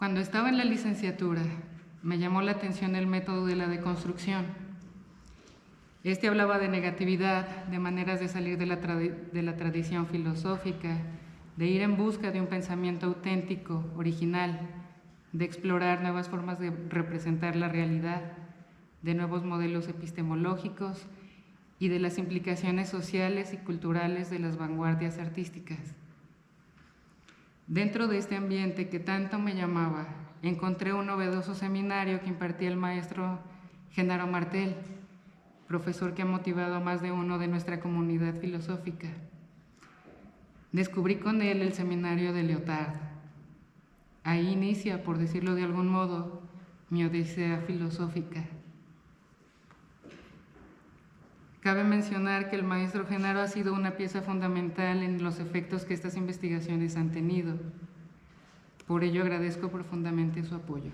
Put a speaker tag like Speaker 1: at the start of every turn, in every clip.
Speaker 1: Cuando estaba en la licenciatura, me llamó la atención el método de la deconstrucción. Este hablaba de negatividad, de maneras de salir de la tradición filosófica, de ir en busca de un pensamiento auténtico, original, de explorar nuevas formas de representar la realidad, de nuevos modelos epistemológicos y de las implicaciones sociales y culturales de las vanguardias artísticas. Dentro de este ambiente que tanto me llamaba, encontré un novedoso seminario que impartía el maestro Genaro Martel, profesor que ha motivado a más de uno de nuestra comunidad filosófica. Descubrí con él el seminario de Lyotard. Ahí inicia, por decirlo de algún modo, mi odisea filosófica. Cabe mencionar que el maestro Genaro ha sido una pieza fundamental en los efectos que estas investigaciones han tenido. Por ello agradezco profundamente su apoyo.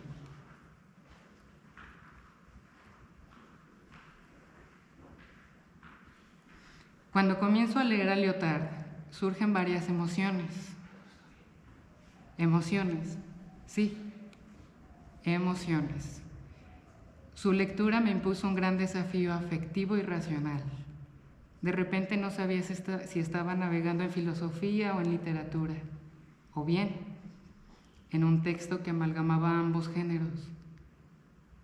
Speaker 1: Cuando comienzo a leer a Lyotard, surgen varias emociones. Sí, emociones. Su lectura me impuso un gran desafío afectivo y racional. De repente no sabía si estaba navegando en filosofía o en literatura, o bien en un texto que amalgamaba ambos géneros.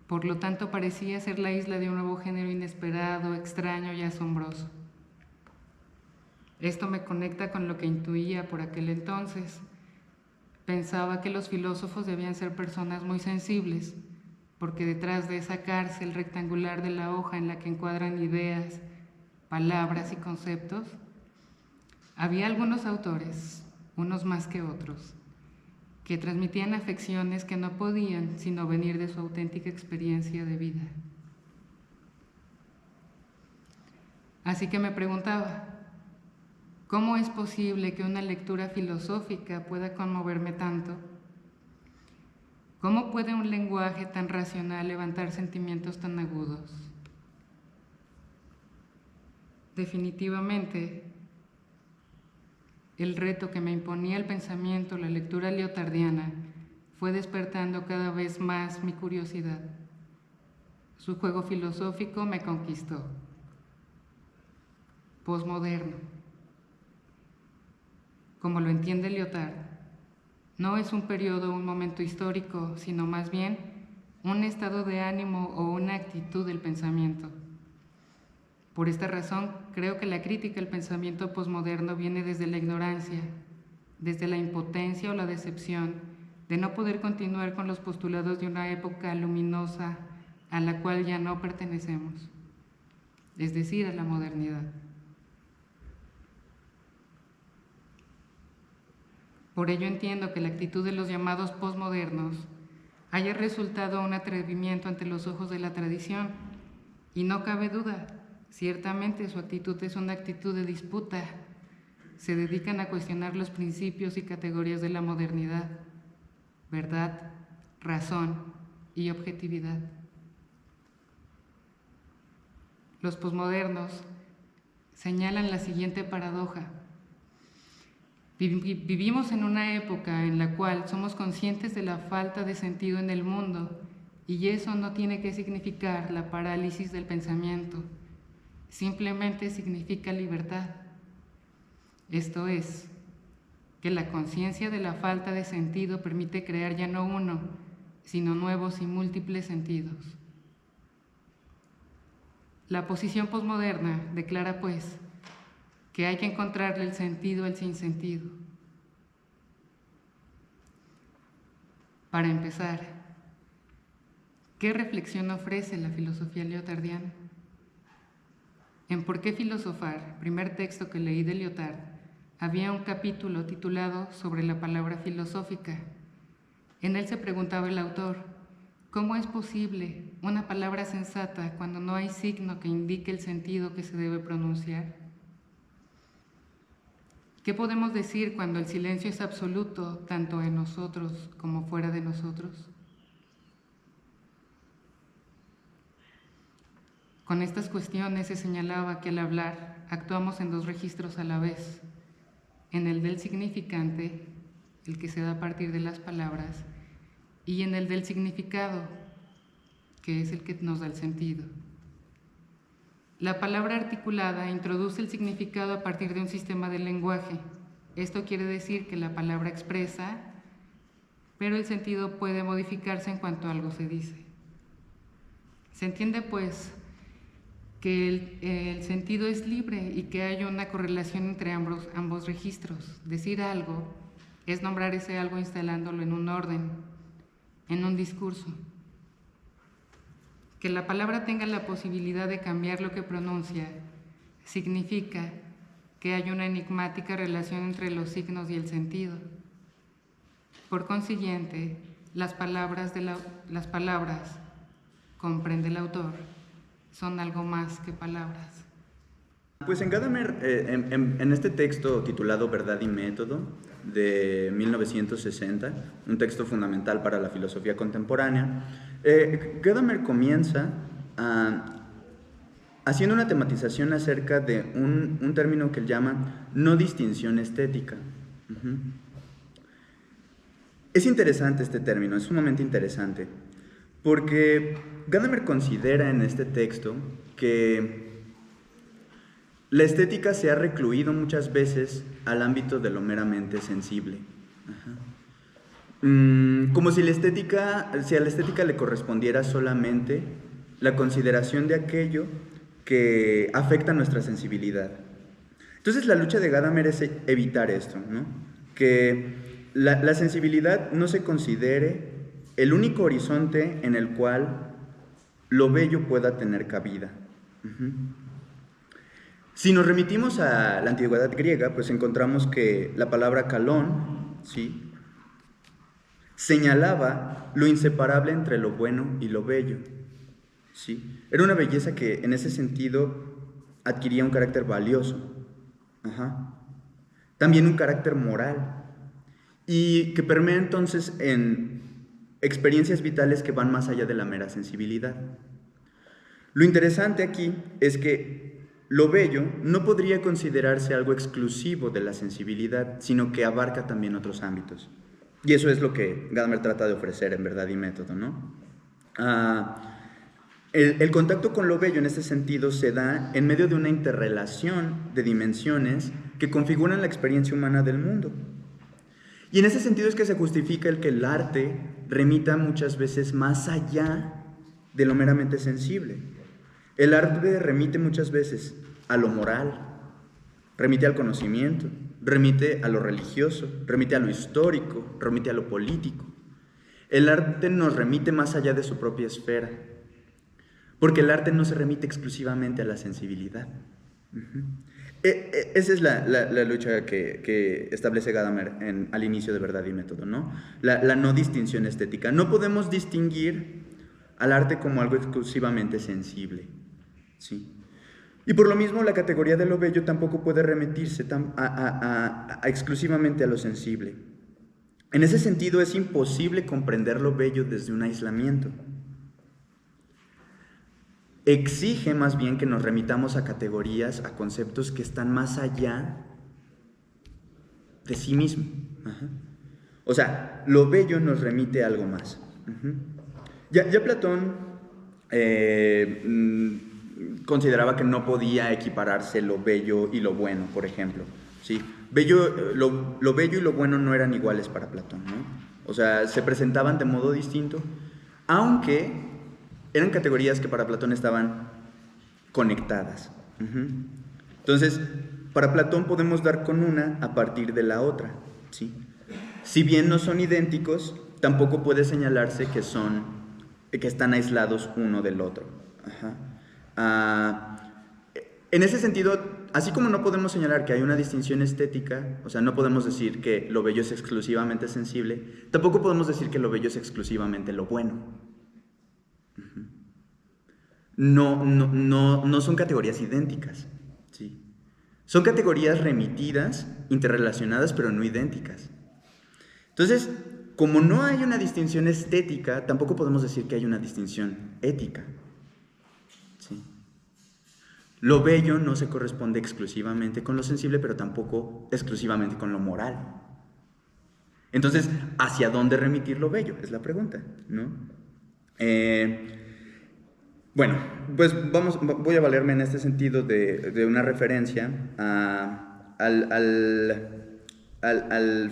Speaker 1: Por lo tanto, parecía ser la isla de un nuevo género inesperado, extraño y asombroso. Esto me conecta con lo que intuía por aquel entonces. Pensaba que los filósofos debían ser personas muy sensibles, porque detrás de esa cárcel rectangular de la hoja en la que encuadran ideas, palabras y conceptos, había algunos autores, unos más que otros, que transmitían afecciones que no podían sino venir de su auténtica experiencia de vida. Así que me preguntaba, ¿cómo es posible que una lectura filosófica pueda conmoverme tanto? ¿Cómo puede un lenguaje tan racional levantar sentimientos tan agudos? Definitivamente, el reto que me imponía el pensamiento, la lectura lyotardiana, fue despertando cada vez más mi curiosidad. Su juego filosófico me conquistó. Posmoderno. Como lo entiende Lyotard, no es un periodo o un momento histórico, sino más bien un estado de ánimo o una actitud del pensamiento. Por esta razón, creo que la crítica al pensamiento posmoderno viene desde la ignorancia, desde la impotencia o la decepción de no poder continuar con los postulados de una época luminosa a la cual ya no pertenecemos, es decir, a la modernidad. Por ello entiendo que la actitud de los llamados posmodernos haya resultado un atrevimiento ante los ojos de la tradición, y no cabe duda, ciertamente su actitud es una actitud de disputa. Se dedican a cuestionar los principios y categorías de la modernidad, verdad, razón y objetividad. Los posmodernos señalan la siguiente paradoja. Vivimos en una época en la cual somos conscientes de la falta de sentido en el mundo, y eso no tiene que significar la parálisis del pensamiento, simplemente significa libertad. Esto es, que la conciencia de la falta de sentido permite crear ya no uno, sino nuevos y múltiples sentidos. La posición posmoderna declara, pues, que hay que encontrarle el sentido al sinsentido. Para empezar, ¿qué reflexión ofrece la filosofía lyotardiana? En ¿Por qué filosofar?, primer texto que leí de Lyotard, había un capítulo titulado sobre la palabra filosófica. En él se preguntaba el autor, ¿cómo es posible una palabra sensata cuando no hay signo que indique el sentido que se debe pronunciar? ¿Qué podemos decir cuando el silencio es absoluto, tanto en nosotros como fuera de nosotros? Con estas cuestiones se señalaba que al hablar actuamos en dos registros a la vez, en el del significante, el que se da a partir de las palabras, y en el del significado, que es el que nos da el sentido. La palabra articulada introduce el significado a partir de un sistema de lenguaje. Esto quiere decir que la palabra expresa, pero el sentido puede modificarse en cuanto algo se dice. Se entiende, pues, que el sentido es libre y que hay una correlación entre ambos registros. Decir algo es nombrar ese algo instalándolo en un orden, en un discurso. Que la palabra tenga la posibilidad de cambiar lo que pronuncia significa que hay una enigmática relación entre los signos y el sentido. Por consiguiente, las palabras, comprende el autor, son algo más que palabras.
Speaker 2: Pues en Gadamer, en este texto titulado Verdad y Método, de 1960, un texto fundamental para la filosofía contemporánea, Gadamer comienza haciendo una tematización acerca de un término que él llama no distinción estética. Es interesante este término, es sumamente interesante, porque Gadamer considera en este texto que la estética se ha recluido muchas veces al ámbito de lo meramente sensible. Como si a la estética le correspondiera solamente la consideración de aquello que afecta nuestra sensibilidad. Entonces la lucha de Gadamer es evitar esto, ¿no? Que la sensibilidad no se considere el único horizonte en el cual lo bello pueda tener cabida. Si nos remitimos a la antigüedad griega, pues encontramos que la palabra kalón, ¿sí?, señalaba lo inseparable entre lo bueno y lo bello, ¿sí? Era una belleza que en ese sentido adquiría un carácter valioso, también un carácter moral, y que permea entonces en experiencias vitales que van más allá de la mera sensibilidad. Lo interesante aquí es que lo bello no podría considerarse algo exclusivo de la sensibilidad, sino que abarca también otros ámbitos. Y eso es lo que Gadamer trata de ofrecer en Verdad y Método, ¿no? El contacto con lo bello en ese sentido se da en medio de una interrelación de dimensiones que configuran la experiencia humana del mundo. Y en ese sentido es que se justifica el que el arte remita muchas veces más allá de lo meramente sensible. El arte remite muchas veces a lo moral, remite al conocimiento, remite a lo religioso, remite a lo histórico, remite a lo político. El arte nos remite más allá de su propia esfera, porque el arte no se remite exclusivamente a la sensibilidad. Esa es la lucha que establece Gadamer al inicio de Verdad y Método, ¿no? La no distinción estética. No podemos distinguir al arte como algo exclusivamente sensible, ¿sí? Y por lo mismo la categoría de lo bello tampoco puede remitirse exclusivamente a lo sensible. En ese sentido es imposible comprender lo bello desde un aislamiento. Exige más bien que nos remitamos a categorías, a conceptos que están más allá de sí mismo. O sea, lo bello nos remite a algo más. Ya Platón consideraba que no podía equipararse lo bello y lo bueno, por ejemplo, ¿sí? Lo bello y lo bueno no eran iguales para Platón, ¿no? O sea, se presentaban de modo distinto, aunque eran categorías que para Platón estaban conectadas. Entonces, para Platón podemos dar con una a partir de la otra, ¿sí? Si bien no son idénticos, tampoco puede señalarse que están aislados uno del otro. En ese sentido, así como no podemos señalar que hay una distinción estética, o sea, no podemos decir que lo bello es exclusivamente sensible, tampoco podemos decir que lo bello es exclusivamente lo bueno. No son categorías idénticas, ¿sí? Son categorías remitidas, interrelacionadas, pero no idénticas. Entonces, como no hay una distinción estética, tampoco podemos decir que hay una distinción ética, ¿sí? Lo bello no se corresponde exclusivamente con lo sensible, pero tampoco exclusivamente con lo moral. Entonces, ¿hacia dónde remitir lo bello? Es la pregunta, ¿no? Bueno, pues voy a valerme en este sentido de una referencia al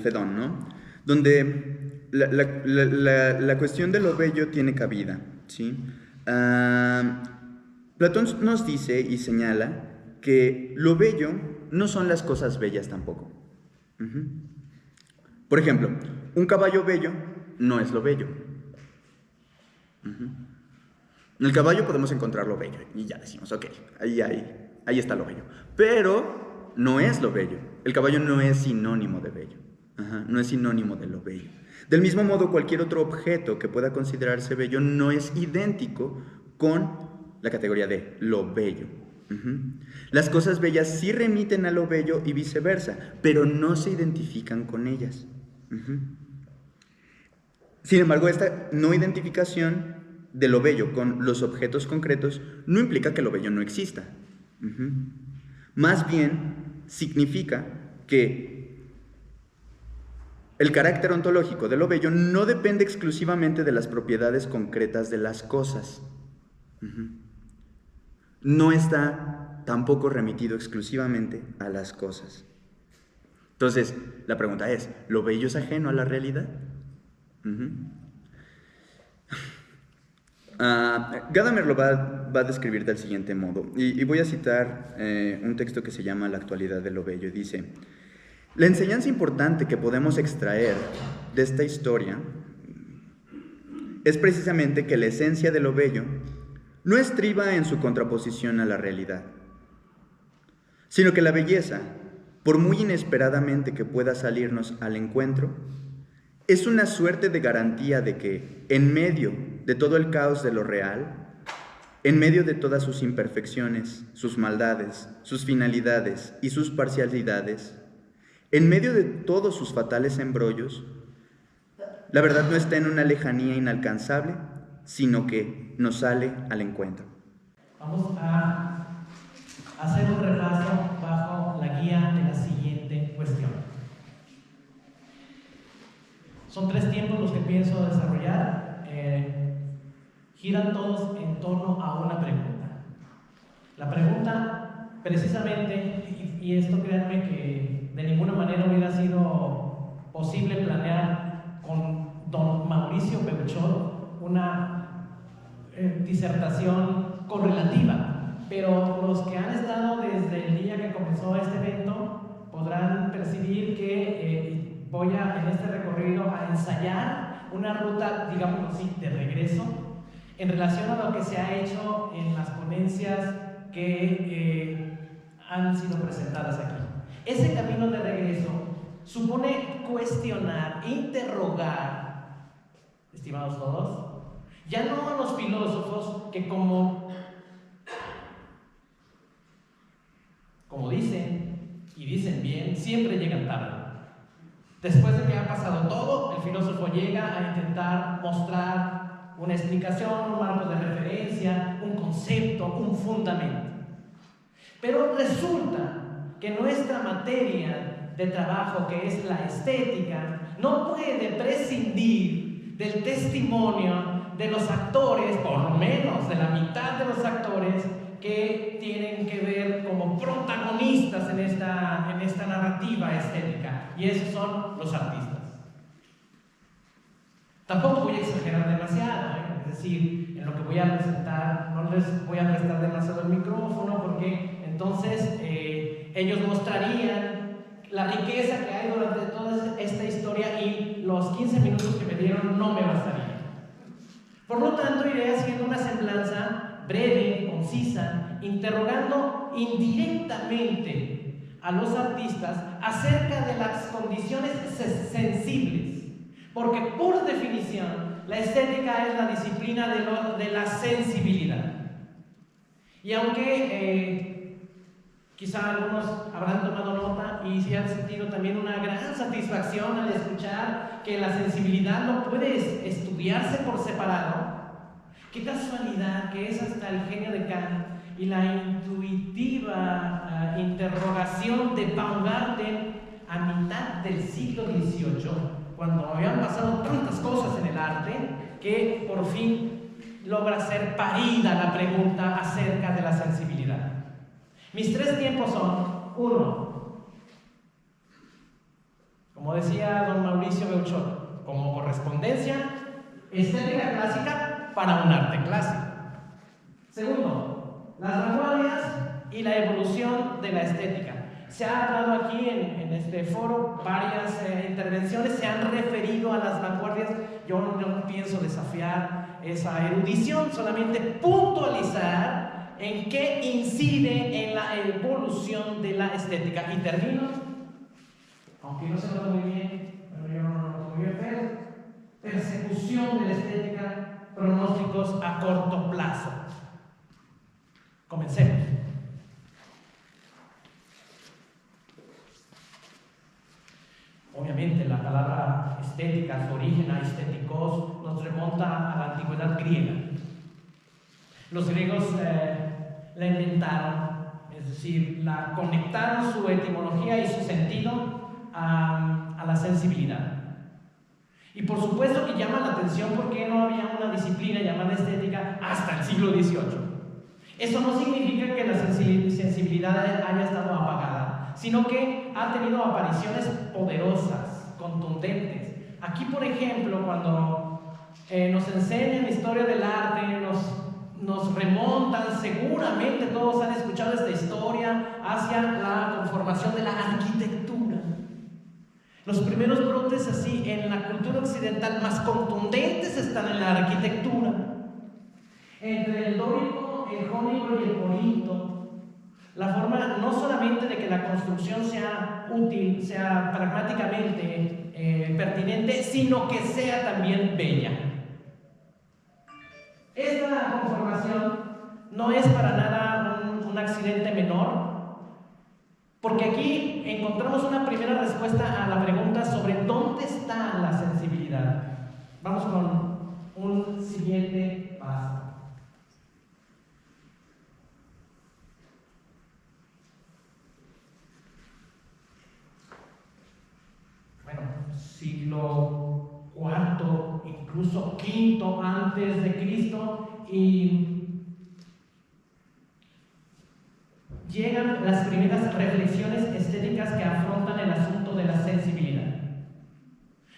Speaker 2: Fedón, ¿no? Donde la cuestión de lo bello tiene cabida, ¿sí? Platón nos dice y señala que lo bello no son las cosas bellas tampoco. Por ejemplo, un caballo bello no es lo bello. En el caballo podemos encontrar lo bello y ya decimos, ok, ahí está lo bello. Pero no es lo bello. El caballo no es sinónimo de bello. No es sinónimo de lo bello. Del mismo modo, cualquier otro objeto que pueda considerarse bello no es idéntico con la categoría de lo bello. Las cosas bellas sí remiten a lo bello y viceversa, pero no se identifican con ellas. Sin embargo, esta no identificación de lo bello con los objetos concretos no implica que lo bello no exista. Más bien significa que el carácter ontológico de lo bello no depende exclusivamente de las propiedades concretas de las cosas. No está tampoco remitido exclusivamente a las cosas. Entonces, la pregunta es, ¿lo bello es ajeno a la realidad? Gadamer lo va a describir del siguiente modo, y voy a citar un texto que se llama La actualidad de lo bello. Dice: la enseñanza importante que podemos extraer de esta historia es precisamente que la esencia de lo bello no estriba en su contraposición a la realidad, sino que la belleza, por muy inesperadamente que pueda salirnos al encuentro, es una suerte de garantía de que, en medio de todo el caos de lo real, en medio de todas sus imperfecciones, sus maldades, sus finalidades y sus parcialidades, en medio de todos sus fatales embrollos, la verdad no está en una lejanía inalcanzable, sino que nos sale al encuentro.
Speaker 3: Vamos a hacer un repaso bajo la guía de la siguiente cuestión. Son 3 tiempos los que pienso desarrollar. Giran todos en torno a una pregunta. La pregunta, precisamente, y esto créanme que de ninguna manera hubiera sido posible planear con don Mauricio Peuchot una disertación correlativa, pero los que han estado desde el día que comenzó este evento podrán percibir que voy en este recorrido a ensayar una ruta, digámoslo así, de regreso en relación a lo que se ha hecho en las ponencias que han sido presentadas aquí. Ese camino de regreso supone cuestionar, interrogar, estimados todos, ya no a los filósofos que como dicen, y dicen bien, siempre llegan tarde. Después de que ha pasado todo, el filósofo llega a intentar mostrar una explicación, un marco de referencia, un concepto, un fundamento. Pero resulta que nuestra materia de trabajo, que es la estética, no puede prescindir del testimonio de los actores, por lo menos de la mitad de los actores que tienen que ver como protagonistas en esta narrativa estética, y esos son los artistas. Tampoco voy a exagerar demasiado, es decir, en lo que voy a presentar no les voy a prestar demasiado el micrófono, porque entonces ellos mostrarían la riqueza que hay durante toda esta historia y los 15 minutos que me dieron no me bastarían. Por lo tanto, iré haciendo una semblanza breve, concisa, interrogando indirectamente a los artistas acerca de las condiciones sensibles, porque por definición la estética es la disciplina de la sensibilidad. Y aunque quizá algunos habrán tomado nota y se han sentido también una gran satisfacción al escuchar que la sensibilidad no puede estudiarse por separado, qué casualidad que es hasta el genio de Kant y la intuitiva interrogación de Baumgarten a mitad del siglo XVIII cuando habían pasado tantas cosas en el arte, que por fin logra ser parida la pregunta acerca de la sensibilidad. Mis 3 tiempos son: 1, como decía don Mauricio Beuchot, como correspondencia, estética clásica para un arte clásico. 2, las vanguardias y la evolución de la estética. Se ha hablado aquí en este foro, varias intervenciones se han referido a las vanguardias. Yo no pienso desafiar esa erudición, solamente puntualizar en qué incide en la evolución de la estética. Y termino, aunque no se nota muy bien, pero yo no lo noto muy bien, persecución de la estética, pronósticos a corto plazo. Comencemos. Obviamente la palabra estética, su origen a estéticos, nos remonta a la antigüedad griega. Los griegos la inventaron, es decir, la conectaron su etimología y su sentido a la sensibilidad. Y por supuesto que llama la atención porque no había una disciplina llamada estética hasta el siglo XVIII. Eso no significa que la sensibilidad haya estado apagada, sino que ha tenido apariciones poderosas, contundentes. Aquí, por ejemplo, cuando nos enseñan historia del arte, nos remontan, seguramente todos han escuchado esta historia, hacia la conformación de la arquitectura. Los primeros brotes así en la cultura occidental más contundentes están en la arquitectura. Entre el dórico, el jónico y el corinto, la forma no solamente de que la construcción sea útil, sea pragmáticamente pertinente, sino que sea también bella. Esta conformación no es para nada un accidente menor, porque aquí encontramos una primera respuesta a la pregunta sobre dónde está la sensibilidad. Vamos con un siguiente paso. Bueno, siglo IV, incluso V antes de Cristo, y llegan las primeras reflexiones estéticas que afrontan el asunto de la sensibilidad.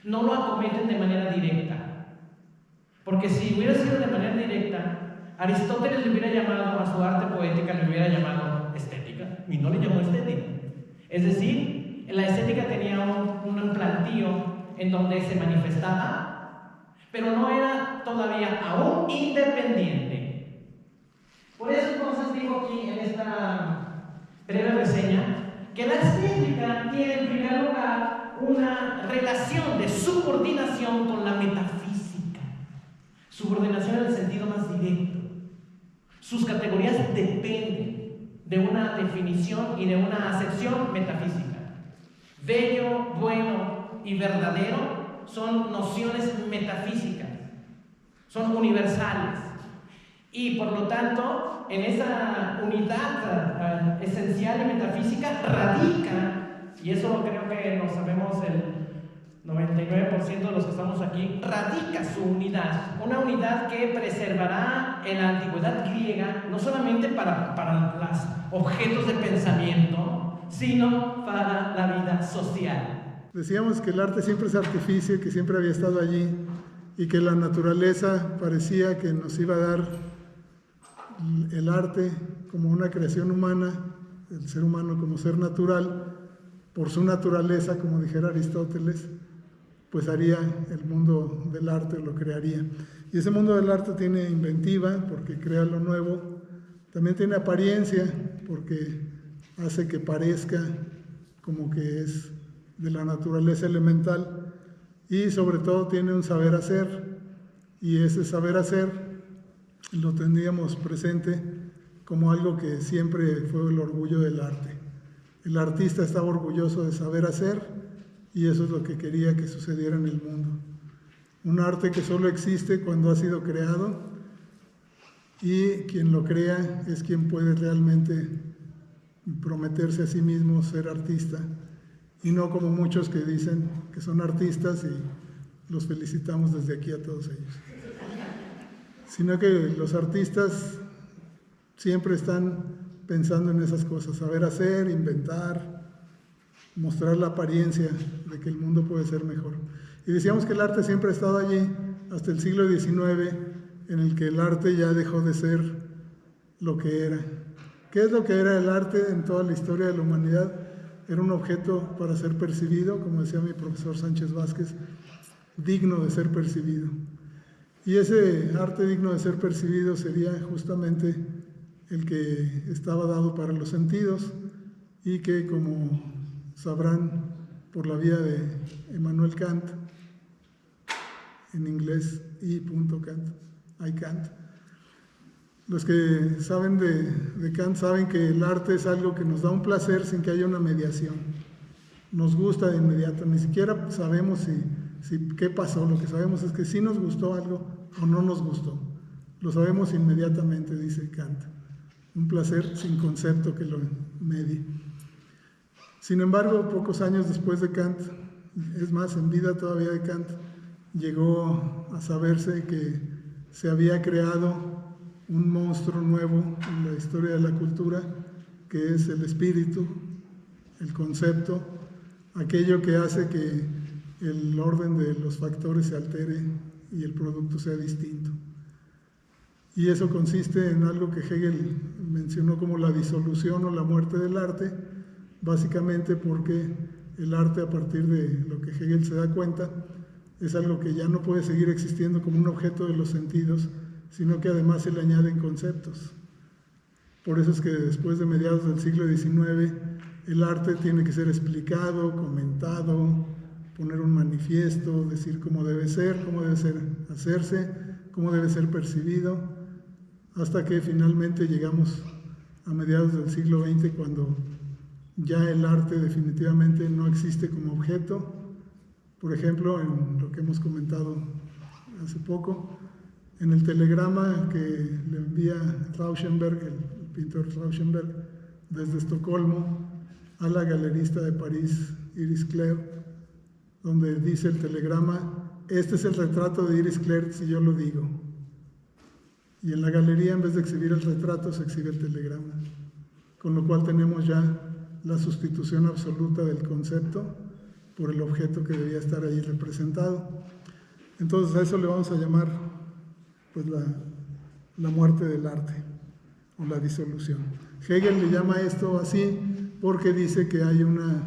Speaker 3: No lo acometen de manera directa, porque si hubiera sido de manera directa, Aristóteles le hubiera llamado a su arte poética, le hubiera llamado estética, y no le llamó estética. Es decir, la estética tenía un plantío en donde se manifestaba, pero no era todavía aún independiente. Por eso entonces digo aquí en esta breve reseña que la estética tiene en primer lugar una relación de subordinación con la metafísica. Subordinación en el sentido más directo. Sus categorías dependen de una definición y de una acepción metafísica. Bello, bueno y verdadero son nociones metafísicas, son universales. Y por lo tanto, en esa unidad esencial y metafísica radica, y eso creo que lo sabemos el 99% de los que estamos aquí, radica su unidad, una unidad que preservará en la antigüedad griega no solamente para los objetos de pensamiento, sino para la vida social.
Speaker 4: Decíamos que el arte siempre es artificio, que siempre había estado allí y que la naturaleza parecía que nos iba a dar el arte como una creación humana, el ser humano como ser natural, por su naturaleza, como dijera Aristóteles, pues haría el mundo del arte, lo crearía. Y ese mundo del arte tiene inventiva, porque crea lo nuevo, también tiene apariencia, porque hace que parezca como que es de la naturaleza elemental, y sobre todo tiene un saber hacer, y ese saber hacer lo tendríamos presente como algo que siempre fue el orgullo del arte. El artista estaba orgulloso de saber hacer, y eso es lo que quería que sucediera en el mundo. Un arte que solo existe cuando ha sido creado, y quien lo crea es quien puede realmente prometerse a sí mismo ser artista. y no como muchos que dicen que son artistas y los felicitamos desde aquí a todos ellos. Sino que los artistas siempre están pensando en esas cosas, saber hacer, inventar, mostrar la apariencia de que el mundo puede ser mejor. Y decíamos que el arte siempre ha estado allí hasta el siglo XIX, en el que el arte ya dejó de ser lo que era. ¿Qué es lo que era el arte en toda la historia de la humanidad? Era un objeto para ser percibido, como decía mi profesor Sánchez Vázquez, digno de ser percibido. Y ese arte digno de ser percibido sería justamente el que estaba dado para los sentidos y que, como sabrán por la vía de Immanuel Kant, en inglés I.Kant, los que saben de Kant saben que el arte es algo que nos da un placer sin que haya una mediación. Nos gusta de inmediato, ni siquiera sabemos qué pasó, lo que sabemos es que sí nos gustó algo o no nos gustó. Lo sabemos inmediatamente, dice Kant. Un placer sin concepto que lo medie. Sin embargo, pocos años después de Kant, es más, en vida todavía de Kant, llegó a saberse que se había creado un monstruo nuevo en la historia de la cultura, que es el espíritu, el concepto, aquello que hace que el orden de los factores se altere y el producto sea distinto. Y eso consiste en algo que Hegel mencionó como la disolución o la muerte del arte, básicamente porque el arte, a partir de lo que Hegel se da cuenta, es algo que ya no puede seguir existiendo como un objeto de los sentidos, sino que además se le añaden conceptos. Por eso es que después de mediados del siglo XIX, el arte tiene que ser explicado, comentado, poner un manifiesto, decir cómo debe ser hacerse, cómo debe ser percibido, hasta que finalmente llegamos a mediados del siglo XX, cuando ya el arte definitivamente no existe como objeto. Por ejemplo, en lo que hemos comentado hace poco, en el telegrama que le envía Rauschenberg, el pintor Rauschenberg, desde Estocolmo a la galerista de París, Iris Clerc, donde dice el telegrama: este es el retrato de Iris Clerc si yo lo digo. Y en la galería, en vez de exhibir el retrato, se exhibe el telegrama. Con lo cual tenemos ya la sustitución absoluta del concepto por el objeto que debía estar ahí representado. Entonces a eso le vamos a llamar pues la muerte del arte o la disolución. Hegel le llama esto así porque dice que hay una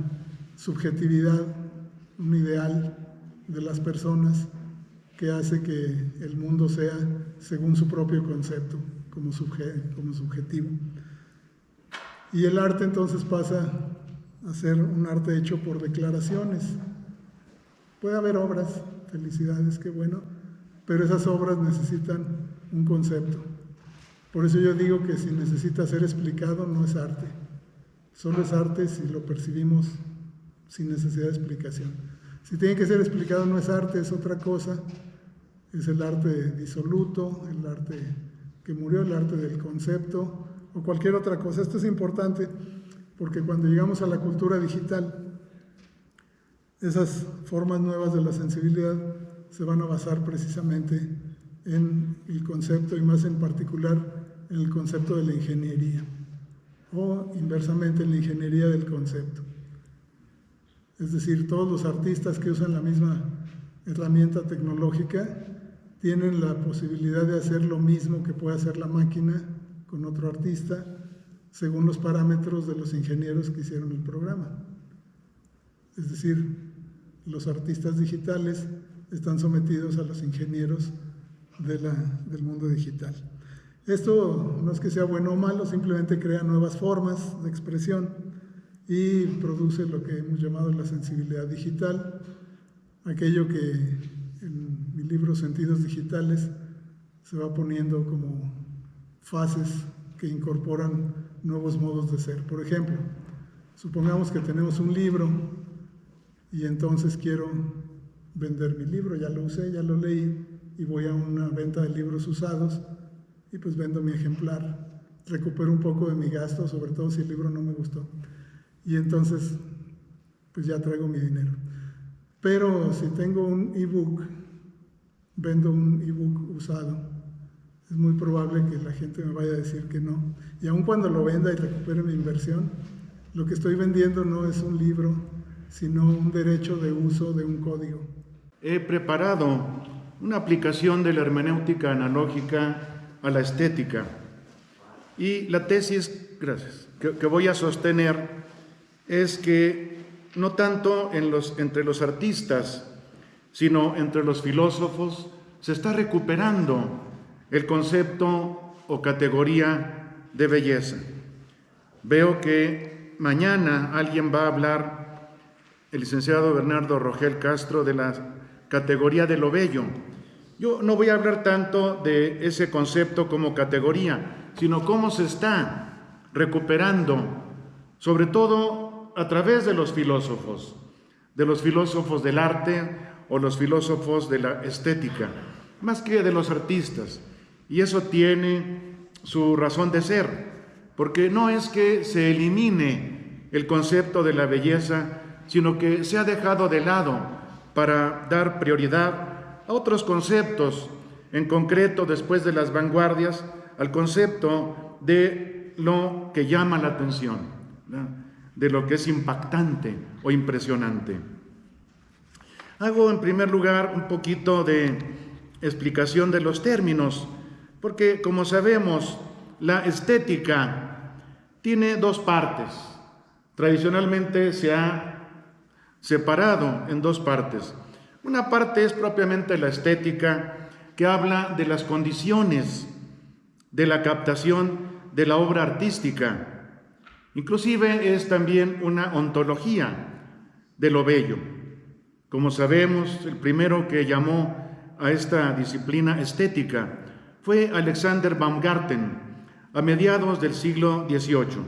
Speaker 4: subjetividad, un ideal de las personas que hace que el mundo sea según su propio concepto, como subjetivo. Y el arte entonces pasa a ser un arte hecho por declaraciones. Puede haber obras, felicidades, qué bueno, pero esas obras necesitan un concepto. Por eso yo digo que si necesita ser explicado no es arte. Solo es arte si lo percibimos sin necesidad de explicación. Si tiene que ser explicado no es arte, es otra cosa. Es el arte disoluto, el arte que murió, el arte del concepto o cualquier otra cosa. Esto es importante porque cuando llegamos a la cultura digital, esas formas nuevas de la sensibilidad se van a basar precisamente en el concepto y más en particular en el concepto de la ingeniería o inversamente en la ingeniería del concepto. Es decir, todos los artistas que usan la misma herramienta tecnológica tienen la posibilidad de hacer lo mismo que puede hacer la máquina con otro artista según los parámetros de los ingenieros que hicieron el programa. Es decir, los artistas digitales están sometidos a los ingenieros del mundo digital. Esto no es que sea bueno o malo, simplemente crea nuevas formas de expresión y produce lo que hemos llamado la sensibilidad digital, aquello que en mi libro Sentidos Digitales se va poniendo como fases que incorporan nuevos modos de ser. Por ejemplo, supongamos que tenemos un libro y entonces quiero vender mi libro, ya lo usé, ya lo leí y voy a una venta de libros usados y pues vendo mi ejemplar, recupero un poco de mi gasto, sobre todo si el libro no me gustó. Y entonces pues ya traigo mi dinero. Pero si tengo un ebook, vendo un ebook usado, es muy probable que la gente me vaya a decir que no. Y aun cuando lo venda y recupere mi inversión, lo que estoy vendiendo no es un libro, sino un derecho de uso de un código.
Speaker 5: He preparado una aplicación de la hermenéutica analógica a la estética. Y la tesis, que voy a sostener es que no tanto entre los artistas, sino entre los filósofos, se está recuperando el concepto o categoría de belleza. Veo que mañana alguien va a hablar, el licenciado Bernardo Rogel Castro, de la categoría de lo bello. Yo no voy a hablar tanto de ese concepto como categoría, sino cómo se está recuperando, sobre todo a través de los filósofos del arte o los filósofos de la estética, más que de los artistas. Y eso tiene su razón de ser, porque no es que se elimine el concepto de la belleza, sino que se ha dejado de lado para dar prioridad a otros conceptos, en concreto, después de las vanguardias, al concepto de lo que llama la atención, ¿no?, de lo que es impactante o impresionante. Hago en primer lugar un poquito de explicación de los términos, porque como sabemos, la estética tiene dos partes. Tradicionalmente se ha separado en dos partes. Una parte es propiamente la estética, que habla de las condiciones de la captación de la obra artística. Inclusive es también una ontología de lo bello. Como sabemos, el primero que llamó a esta disciplina estética fue Alexander Baumgarten, a mediados del siglo XVIII.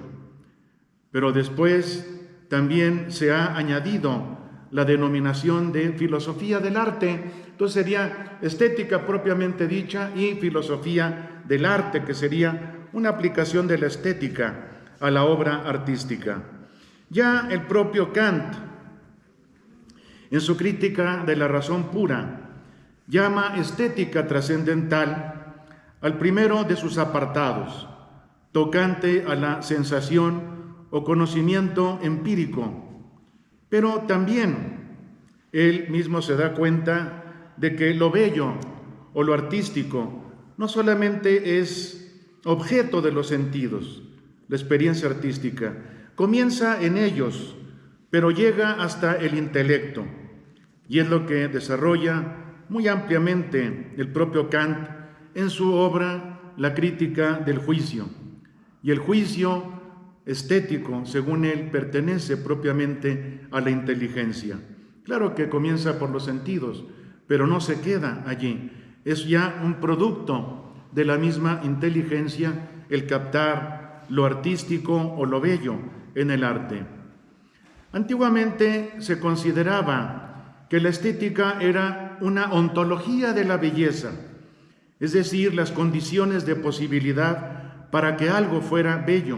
Speaker 5: Pero después también se ha añadido la denominación de filosofía del arte. Entonces sería estética propiamente dicha y filosofía del arte, que sería una aplicación de la estética a la obra artística. Ya el propio Kant, en su crítica de la razón pura, llama estética trascendental al primero de sus apartados, tocante a la sensación o conocimiento empírico. Pero también él mismo se da cuenta de que lo bello o lo artístico no solamente es objeto de los sentidos. La experiencia artística comienza en ellos, pero llega hasta el intelecto, y es lo que desarrolla muy ampliamente el propio Kant en su obra La crítica del juicio. Y el juicio estético, según él, pertenece propiamente a la inteligencia. Claro que comienza por los sentidos, pero no se queda allí. Es ya un producto de la misma inteligencia el captar lo artístico o lo bello en el arte. Antiguamente se consideraba que la estética era una ontología de la belleza, es decir, las condiciones de posibilidad para que algo fuera bello,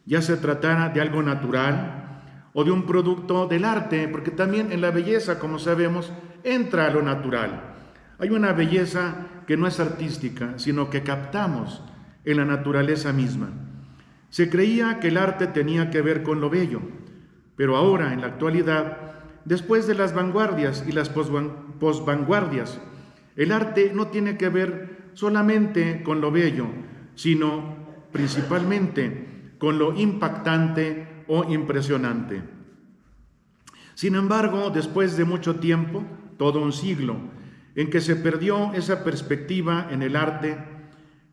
Speaker 5: ya se tratara de algo natural o de un producto del arte, porque también en la belleza, como sabemos, entra lo natural. Hay una belleza que no es artística, sino que captamos en la naturaleza misma. Se creía que el arte tenía que ver con lo bello, pero ahora, en la actualidad, después de las vanguardias y las posvanguardias, el arte no tiene que ver solamente con lo bello, sino principalmente con lo impactante o impresionante. Sin embargo, después de mucho tiempo, todo un siglo, en que se perdió esa perspectiva en el arte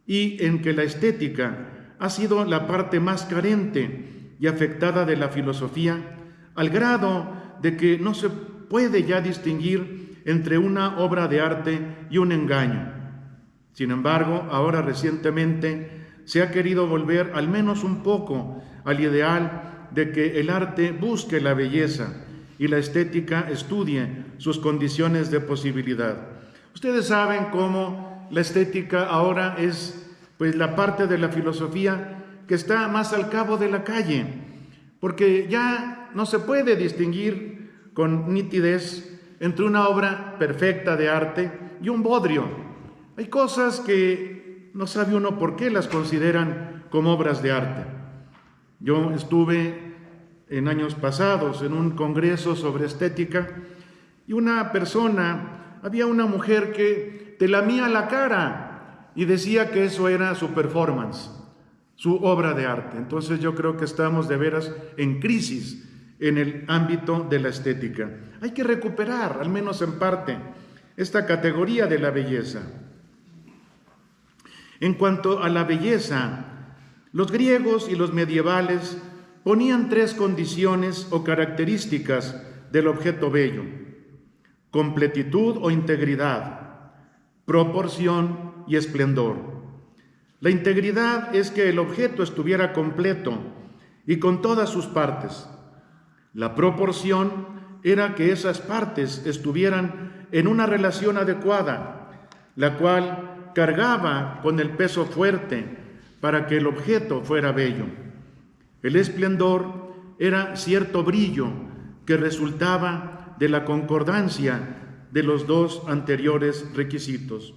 Speaker 5: y en que la estética ha sido la parte más carente y afectada de la filosofía, al grado de que no se puede ya distinguir entre una obra de arte y un engaño. Sin embargo, ahora recientemente se ha querido volver al menos un poco al ideal de que el arte busque la belleza y la estética estudie sus condiciones de posibilidad. Ustedes saben cómo la estética ahora es la parte de la filosofía que está más al cabo de la calle, porque ya no se puede distinguir con nitidez entre una obra perfecta de arte y un bodrio. Hay cosas que no sabe uno por qué las consideran como obras de arte. Yo estuve en años pasados en un congreso sobre estética y había una mujer que te lamía la cara y decía que eso era su performance, su obra de arte. Entonces yo creo que estamos de veras en crisis en el ámbito de la estética. Hay que recuperar, al menos en parte, esta categoría de la belleza. En cuanto a la belleza, los griegos y los medievales ponían 3 condiciones o características del objeto bello: completitud o integridad, proporción y esplendor. La integridad es que el objeto estuviera completo y con todas sus partes. La proporción era que esas partes estuvieran en una relación adecuada, la cual cargaba con el peso fuerte para que el objeto fuera bello. El esplendor era cierto brillo que resultaba de la concordancia de los 2 anteriores requisitos.